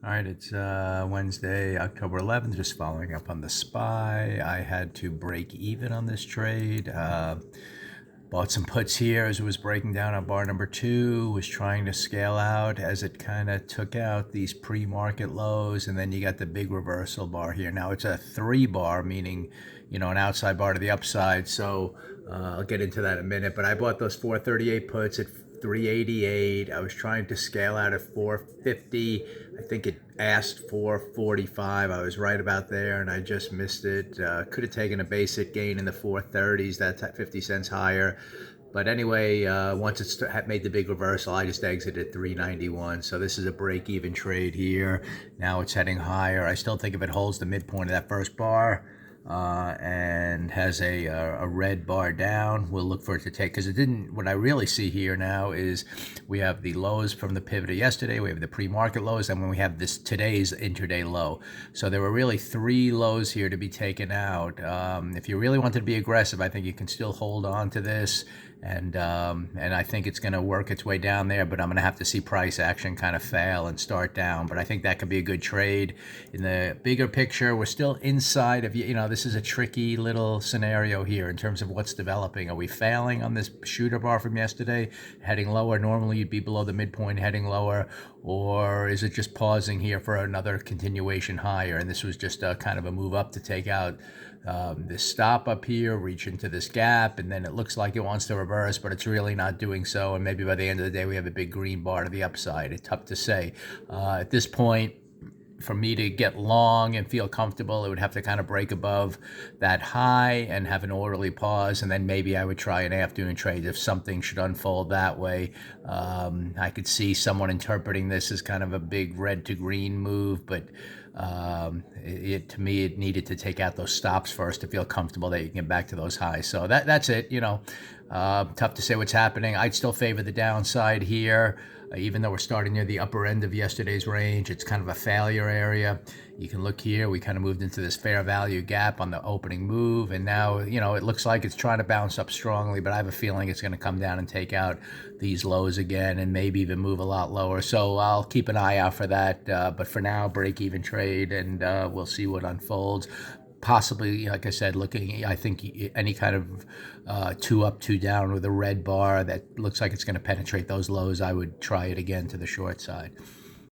All right, it's Wednesday, October 11th, just following up on the SPY. I had to break even on this trade. Bought some puts here as it was breaking down on bar number two, was trying to scale out as it kind of took out these pre-market lows, and then you got the big reversal bar here. Now it's a three bar, meaning, an outside bar to the upside. So I'll get into that in a minute, but I bought those 438 puts at 388. I was trying to scale out at 450. I think it asked 445. I was right about there, and I just missed it. Could have taken a basic gain in the 430s. That's at 50 cents higher. But anyway, once it made the big reversal, I just exited at 391. So this is a break-even trade here. Now it's heading higher. I still think if it holds the midpoint of that first bar, and has a red bar down, we'll look for it to take, because it didn't. What I really see here now is we have the lows from the pivot of yesterday, we have the pre-market lows, and when we have this today's intraday low. So there were really three lows here to be taken out. If you really wanted to be aggressive, I think you can still hold on to this, and I think it's going to work its way down there, but I'm going to have to see price action kind of fail and start down. But I think that could be a good trade. In the bigger picture, we're still inside of, this is a tricky little scenario here in terms of what's developing. Are we failing on this shooter bar from yesterday, heading lower? Normally you'd be below the midpoint, heading lower. Or is it just pausing here for another continuation higher? And this was just a kind of a move up to take out this stop up here, reach into this gap, and then it looks like it wants to reverse, but it's really not doing so. And maybe by the end of the day, we have a big green bar to the upside. It's tough to say. At this point, for me to get long and feel comfortable, it would have to kind of break above that high and have an orderly pause, and then maybe I would try an afternoon trade if something should unfold that way. I could see someone interpreting this as kind of a big red to green move, but to me, it needed to take out those stops first to feel comfortable that you can get back to those highs. So that's it. Tough to say what's happening. I'd still favor the downside here. Even though we're starting near the upper end of yesterday's range, it's kind of a failure area. You can look here, we kind of moved into this fair value gap on the opening move, and now, it looks like it's trying to bounce up strongly, but I have a feeling it's going to come down and take out these lows again and maybe even move a lot lower. So I'll keep an eye out for that, but for now, break-even trade, and we'll see what unfolds. Possibly, like I said, I think any kind of two up, two down with a red bar that looks like it's going to penetrate those lows, I would try it again to the short side.